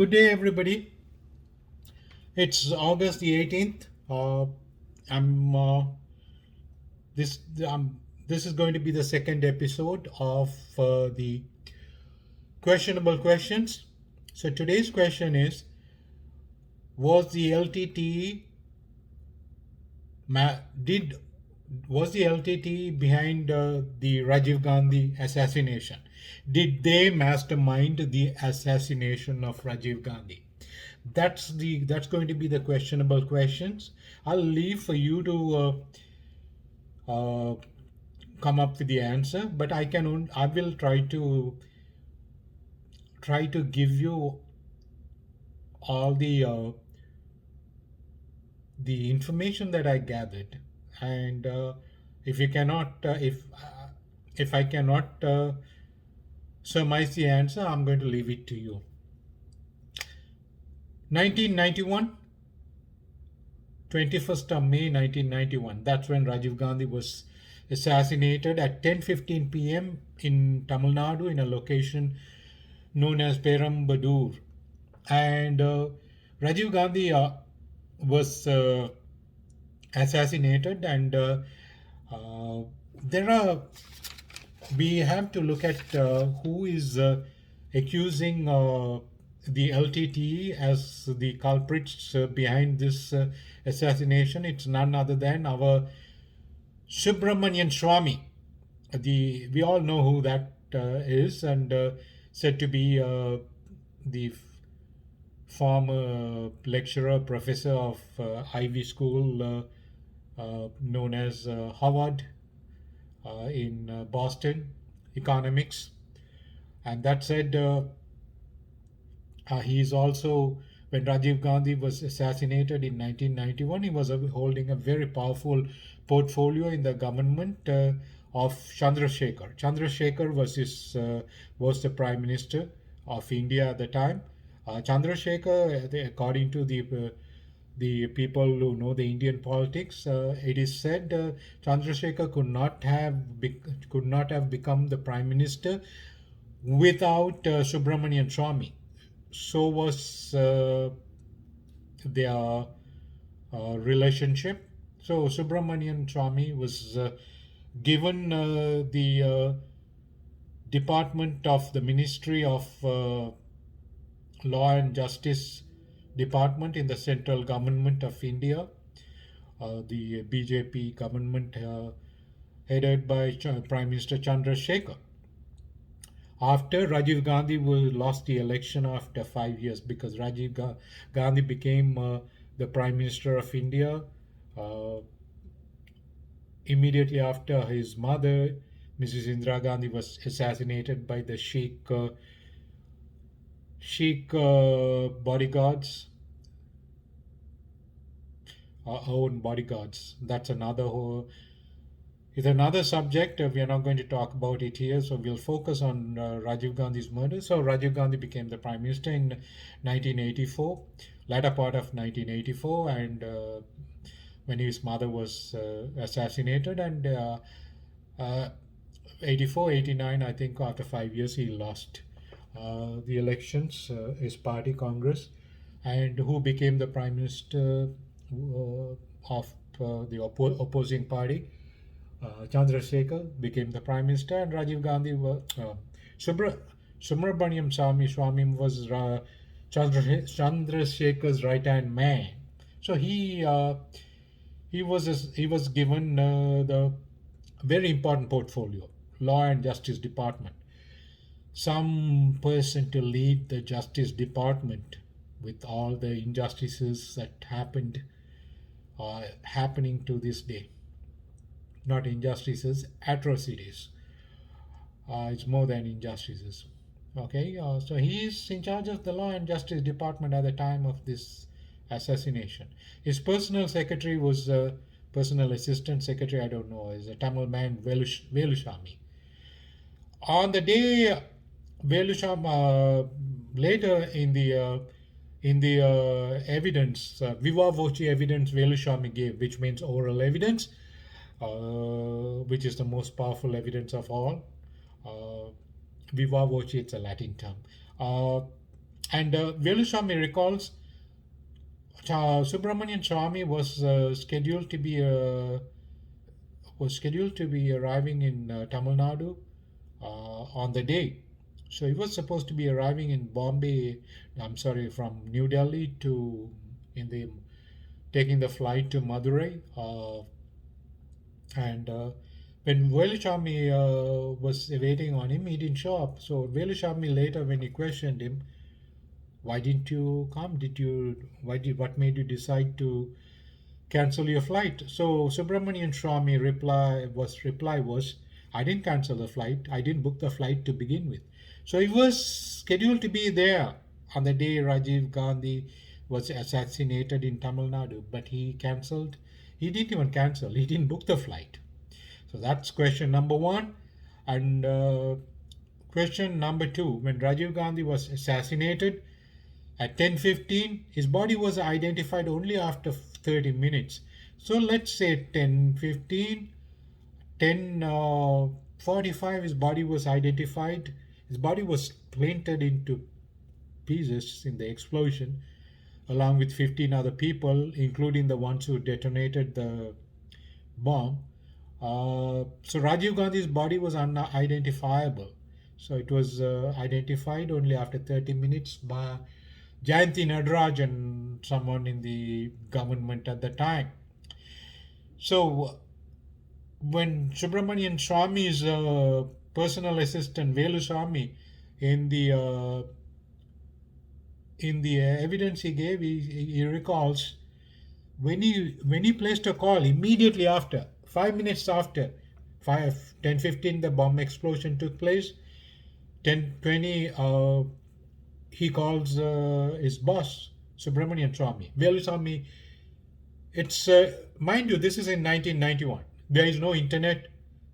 Good day, everybody. It's August the 18th. I'm this this is going to be the second episode of the questionable questions. So today's question is: Was the LTT did was the LTT behind the Rajiv Gandhi assassination? Did they mastermind the assassination of Rajiv Gandhi? That's going to be the questionable questions. I'll leave for you to come up with the answer, but I will try to give you all the information that I gathered, and if I cannot surmise the answer, I'm going to leave it to you. 1991, 21st of May 1991. That's when Rajiv Gandhi was assassinated at 10:15 p.m. in Tamil Nadu in a location known as Perambadur. And Rajiv Gandhi was assassinated, and uh, there are we have to look at who is accusing the LTT as the culprits behind this assassination. It's none other than our Subramanian Swamy. We all know who that is, and said to be the former lecturer, professor of Ivy School, known as Harvard in Boston, economics. And that said, he is also, when Rajiv Gandhi was assassinated in 1991, he was holding a very powerful portfolio in the government of Chandrasekhar. Chandrasekhar was the prime minister of India at the time. Chandrasekhar, according to the people who know the Indian politics, it is said Chandrasekhar could not have become the prime minister without Subramanian Swamy. So was their relationship. So Subramanian Swamy was given the department of the Ministry of Law and Justice department in the central government of India, the BJP government headed by Prime Minister Chandrasekhar. After Rajiv Gandhi lost the election after 5 years, because Gandhi became the Prime Minister of India immediately after his mother, Mrs. Indira Gandhi, was assassinated by the Sheikh bodyguards, own bodyguards. That's another whole. It's another subject. We are not going to talk about it here, so we'll focus on Rajiv Gandhi's murder. So Rajiv Gandhi became the prime minister in 1984, latter part of 1984, and when his mother was assassinated, and 84, 89, I think after 5 years he lost the elections, his party Congress, and who became the prime minister of the opposing party. Chandrasekhar became the prime minister, and Rajiv Gandhi was Subra, Subramaniam Swamy was Chandrasekhar's right hand man. So he was given the very important portfolio, law and justice department. Some person to lead the justice department with all the injustices that happened happening to this day. Not injustices, atrocities. It's more than injustices. Okay, so he is in charge of the law and justice department at the time of this assassination. His personal secretary was personal assistant secretary, I don't know, is a Tamil man, Velushami. On the day Velusham, later in the evidence, viva voce evidence Velushami gave, which means oral evidence, which is the most powerful evidence of all. Viva voce, it's a Latin term. And Velusamy recalls Subramanian Swamy was scheduled to be arriving in Tamil Nadu on the day. So he was supposed to be arriving in Bombay. I'm sorry, from New Delhi to in the taking the flight to Madurai. And when Velusamy was waiting on him, he didn't show up. So Velusamy later, when he questioned him, why didn't you come? What made you decide to cancel your flight? So Subramanian Swamy reply was, I didn't cancel the flight. I didn't book the flight to begin with. So he was scheduled to be there on the day Rajiv Gandhi was assassinated in Tamil Nadu, but he cancelled. He didn't even cancel. He didn't book the flight. So that's question number one. And question number two: when Rajiv Gandhi was assassinated, at 10:15, his body was identified only after 30 minutes. So let's say 10:15, 10:45, his body was identified. His body was splintered into pieces in the explosion, along with 15 other people, including the ones who detonated the bomb. So Rajiv Gandhi's body was unidentifiable. So it was identified only after 30 minutes by Jayanti Nadraj and someone in the government at the time. So when Subramanian Swamy's personal assistant Velusamy, in the uh, in the evidence he gave, he recalls when he placed a call immediately after, 5 minutes after, 10:15 the bomb explosion took place. 10:20 he calls his boss, Subramanian Swamy. Velusamy, it's, mind you, this is in 1991. There is no internet,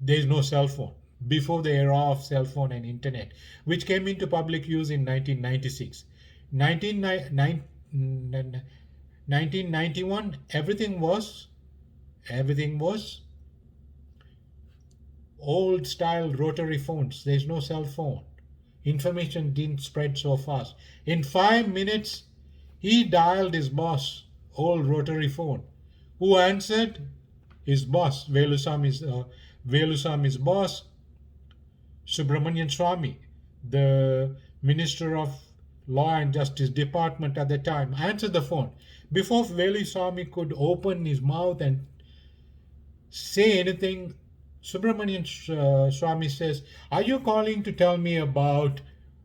there is no cell phone. Before the era of cell phone and internet, which came into public use in 1996. 1991, everything was old style rotary phones. There's no cell phone. Information didn't spread so fast. In 5 minutes, he dialed his boss, old rotary phone. Who answered? His boss, Velusamy's boss, Subramanian Swamy, the Minister of Law and Justice Department at the time, answered the phone. Before Velusamy could open his mouth and say anything, Subramanian Swamy says, are you calling to tell me about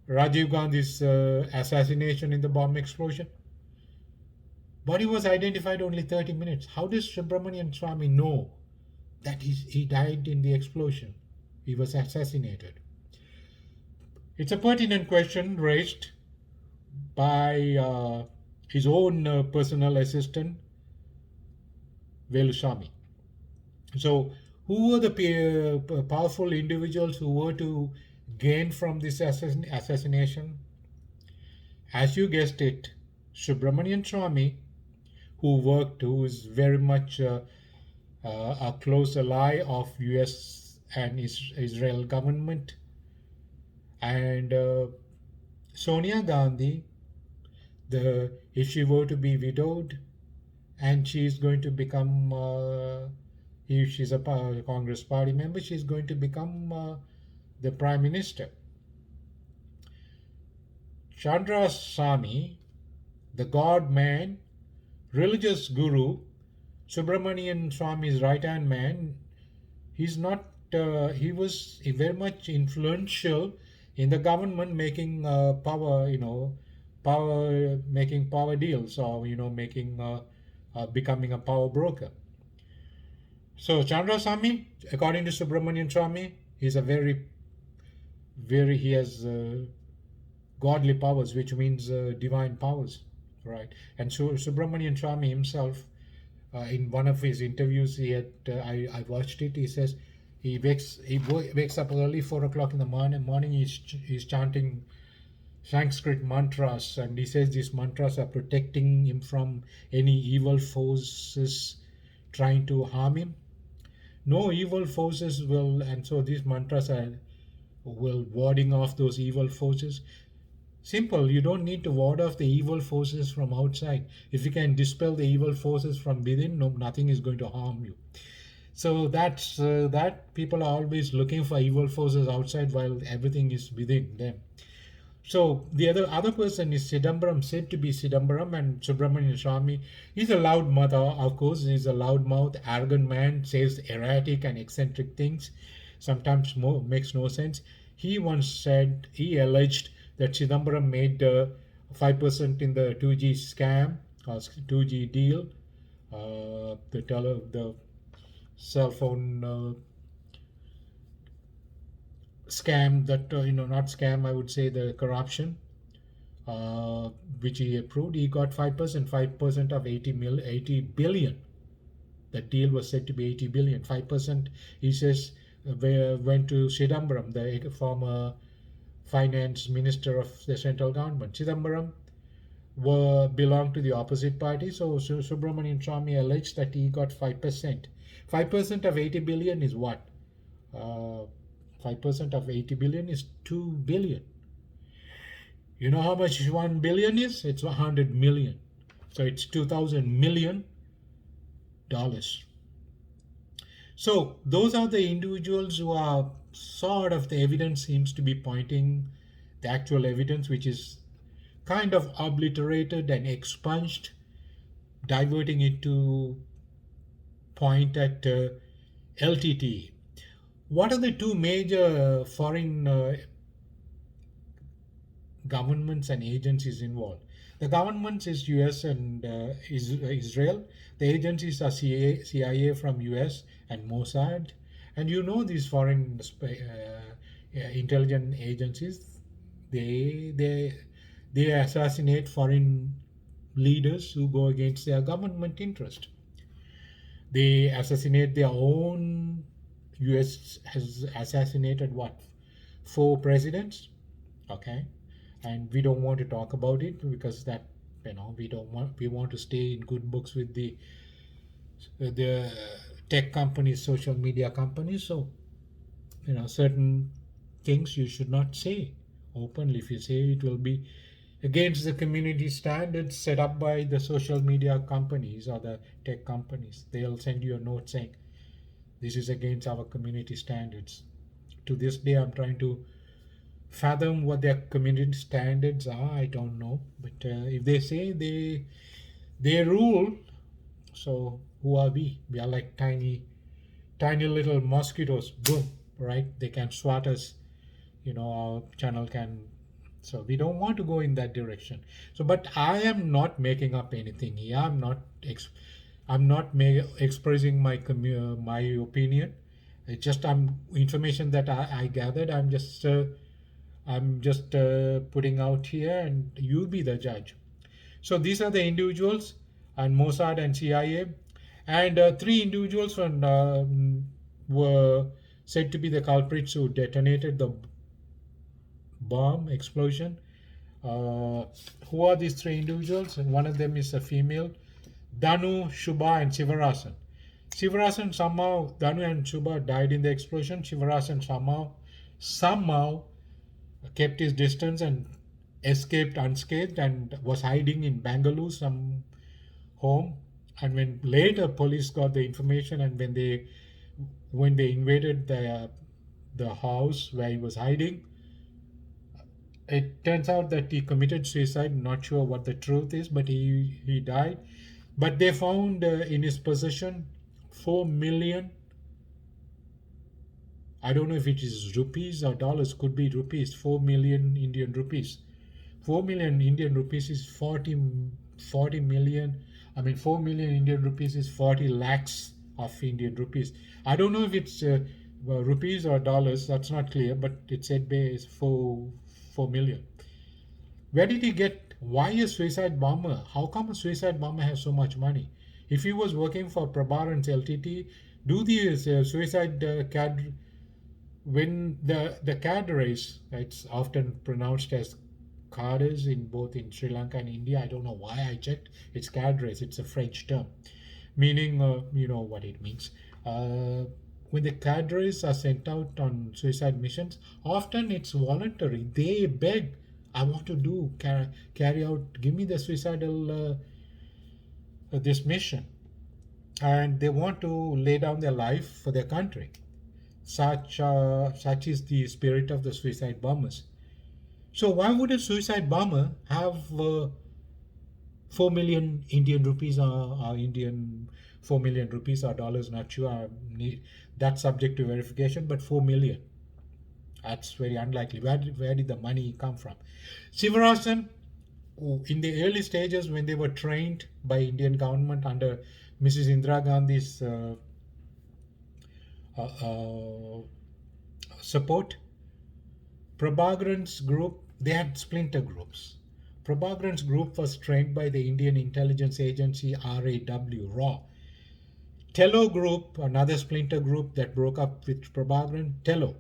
Rajiv Gandhi's assassination in the bomb explosion? Body was identified only 30 minutes. How does Subramanian Swamy know that he died in the explosion? He was assassinated. It's a pertinent question raised by his own personal assistant, Velusamy. So, who were the powerful individuals who were to gain from this assassination? As you guessed it, Subramanian Swamy, who is very much a close ally of U.S. and Israel government, and Sonia Gandhi, if she were to be widowed, and she's going to become, if she's a Congress party member, she's going to become the prime minister. Chandra Sami, the God man, religious guru, Subramanian Swamy's right hand man, he's not. He was very much influential in the government, making making power deals, or making becoming a power broker. So Chandra Swamy, according to Subramanian Swamy, he's a he has godly powers, which means divine powers, right? And so Subramanian Swamy himself, in one of his interviews, he had I watched it. He says he wakes up early, 4 o'clock in the morning. He's chanting Sanskrit mantras, and he says these mantras are protecting him from any evil forces trying to harm him. No evil forces will, and so these mantras are will warding off those evil forces. Simple. You don't need to ward off the evil forces from outside. If you can dispel the evil forces from within, no, nothing is going to harm you. So that people are always looking for evil forces outside while everything is within them. So the other person is Sidambaram, said to be Sidambaram, and Subramanian Swami. He's a loud mother, of course. He's a loudmouth, arrogant man, says erratic and eccentric things. Sometimes makes no sense. He alleged that Sidambaram made 5% in the 2G scam or 2G deal, the cell phone scam that not scam, I would say the corruption, uh, which he approved. He got 5%, 5% of 80 billion. That deal was said to be 80 billion. 5%, he says, went to Chidambaram, the former finance minister of the central government. Chidambaram belonged to the opposite party, so Subramanian Swamy alleged that he got 5%. 5% of 80 billion is what? Uh, 5% of 80 billion is 2 billion. You know how much 1 billion is? It's 100 million. So it's 2,000 million dollars. So those are the individuals who are sort of, the evidence seems to be pointing, the actual evidence, which is kind of obliterated and expunged, diverting it to point at LTT. What are the two major foreign governments and agencies involved? The governments is US and Israel. The agencies are CIA from US and Mossad. And you know these foreign intelligence agencies, they they they assassinate foreign leaders who go against their government interest. They assassinate their own. US has assassinated what? Four presidents. Okay, and we don't want to talk about it because that, we want to stay in good books with the tech companies, social media companies. So certain things you should not say openly. If you say, it will be against the community standards set up by the social media companies or the tech companies. They'll send you a note saying this is against our community standards. To this day, I'm trying to fathom what their community standards are. I don't know, but if they say they rule, so who are we? We are like tiny little mosquitoes. Boom, right? They can swat us. Our channel can. So we don't want to go in that direction. So, but I am not making up anything here. I'm not expressing my opinion. It's just information that I gathered. I'm just putting out here, and you be the judge. So these are the individuals, and Mossad and CIA, and three individuals were said to be the culprits who detonated the bomb explosion. Uh, who are these three individuals? And one of them is a female, Danu, Shubha, and Sivarasan. Danu and Shubha died in the explosion. Sivarasan somehow kept his distance and escaped unscathed and was hiding in Bangalore, some home. And when later police got the information, and when they invaded the house where he was hiding, it turns out that he committed suicide. Not sure what the truth is, but he died. But they found in his possession 4 million. I don't know if it is rupees or dollars, could be rupees, 4 million Indian rupees. 4 million Indian rupees is 40 million. I mean, 4 million Indian rupees is 40 lakhs of Indian rupees. I don't know if it's rupees or dollars, that's not clear, but it said is 4 million. Where did he get? Why a suicide bomber? How come a suicide bomber has so much money? If he was working for Prabharan's LTT, do these suicide when the cadres, it's often pronounced as cadres in both in Sri Lanka and India. I don't know why I checked. It's cadres. It's a French term, meaning you know what it means. When the cadres are sent out on suicide missions, often it's voluntary. They beg. I want to carry out, give me the suicidal, this mission. And they want to lay down their life for their country. Such is the spirit of the suicide bombers. So why would a suicide bomber have 4 million Indian rupees, or Indian 4 million rupees or dollars? Not sure. That's subject to verification, but 4 million. That's very unlikely. Where did the money come from? Sivarasan, in the early stages when they were trained by Indian government under Mrs. Indira Gandhi's uh, uh, support, Prabhakaran's group, they had splinter groups. Prabhakaran's group was trained by the Indian intelligence agency RAW. Tello group, another splinter group that broke up with Prabhakaran, Tello,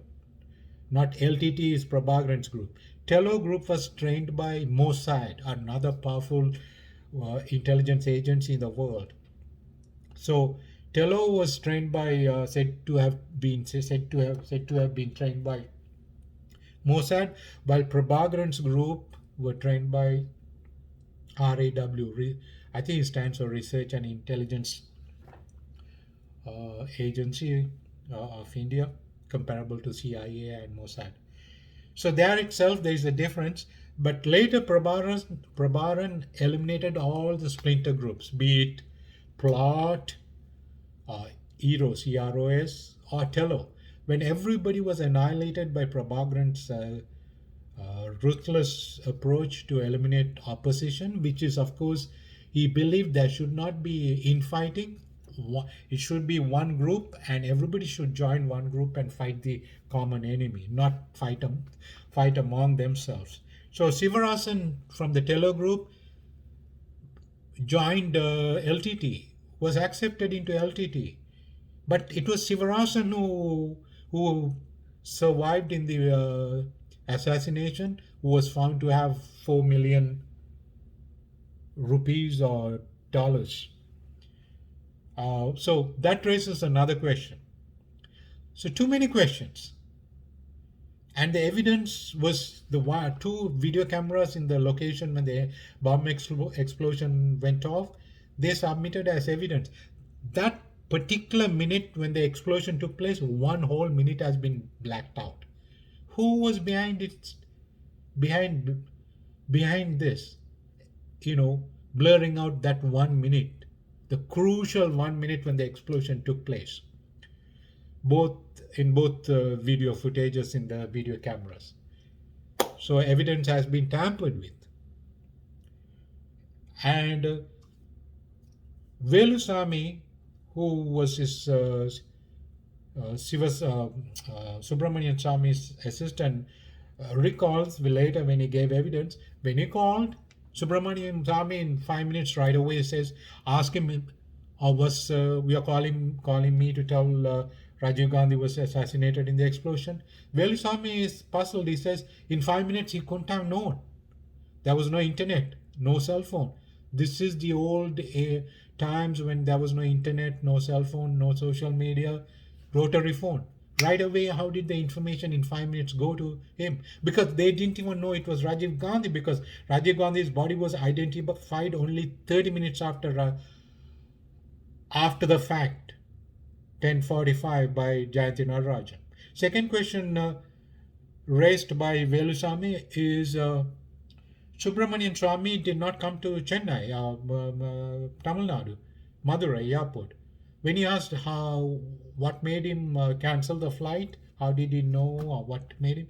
not LTT is Prabhakaran's group. Tello group was trained by Mossad, another powerful intelligence agency in the world. So Tello was trained by said to have been trained by Mossad, while Prabhakaran's group were trained by RAW. I think it stands for Research and Intelligence Agency of India, comparable to CIA and Mossad. So there itself there is a difference. But later Prabharan eliminated all the splinter groups, be it Plot, Eros, EROS, or Tello. When everybody was annihilated by Prabhakaran's ruthless approach to eliminate opposition, which is, of course, he believed there should not be infighting. It should be one group, and everybody should join one group and fight the common enemy, not fight among themselves. So Sivarasan from the Tello group joined LTT, was accepted into LTT, but it was Sivarasan who survived in the assassination, who was found to have 4 million rupees or dollars. So that raises another question. So too many questions. And the evidence was the two video cameras in the location when the bomb explosion went off. They submitted as evidence. That particular minute when the explosion took place, one whole minute has been blacked out. Who was behind it? Behind this, blurring out that 1 minute, the crucial 1 minute when the explosion took place, both video footages in the video cameras. So evidence has been tampered with. And Velusamy, who was his Subramanian Swamy's assistant, recalls later when he gave evidence, when he called Subramanian Swamy in 5 minutes right away, says, ask him, or was we are calling me to tell Rajiv Gandhi was assassinated in the explosion. Velusamy is puzzled. He says, in 5 minutes he couldn't have known. There was no internet, no cell phone. This is the old times when there was no internet, no cell phone, no social media, rotary phone. Right away, how did the information in 5 minutes go to him? Because they didn't even know it was Rajiv Gandhi, because Rajiv Gandhi's body was identified only 30 minutes after the fact, 10:45 by Jayanti Natarajan. Second question raised by Velusamy is Subramanian Swamy did not come to Chennai, Tamil Nadu, Madurai airport. When he asked what made him cancel the flight, how did he know, or what made him?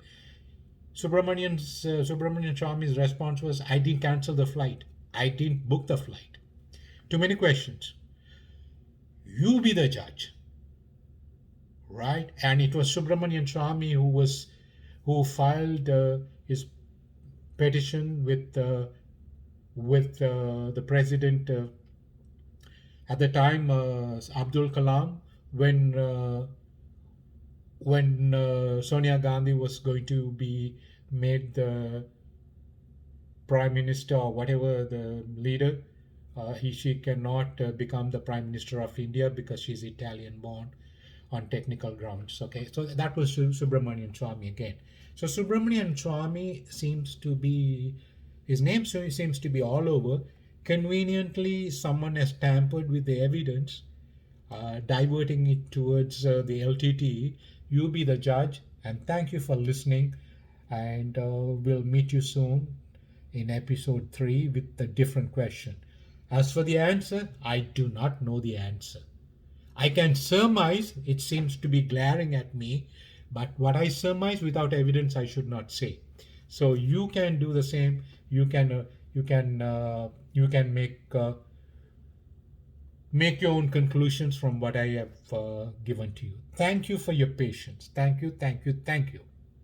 Subramanian Swamy's response was, I didn't cancel the flight. I didn't book the flight. Too many questions. You be the judge. Right? And it was Subramanian Swamy who filed his petition with the president at the time, Abdul Kalam, when Sonia Gandhi was going to be made the prime minister or whatever the leader. She cannot become the prime minister of India because she's Italian born. on technical grounds. Okay, so that was Subramanian Swamy again. So Subramanian Swamy seems to be, his name seems to be all over. Conveniently, someone has tampered with the evidence, diverting it towards the LTT. You be the judge, and thank you for listening. And we'll meet you soon in episode 3 with a different question. As for the answer, I do not know the answer. I can surmise, it seems to be glaring at me, but what I surmise without evidence, I should not say. So you can do the same. You can make your own conclusions from what I have given to you. Thank you for your patience. Thank you, thank you, thank you.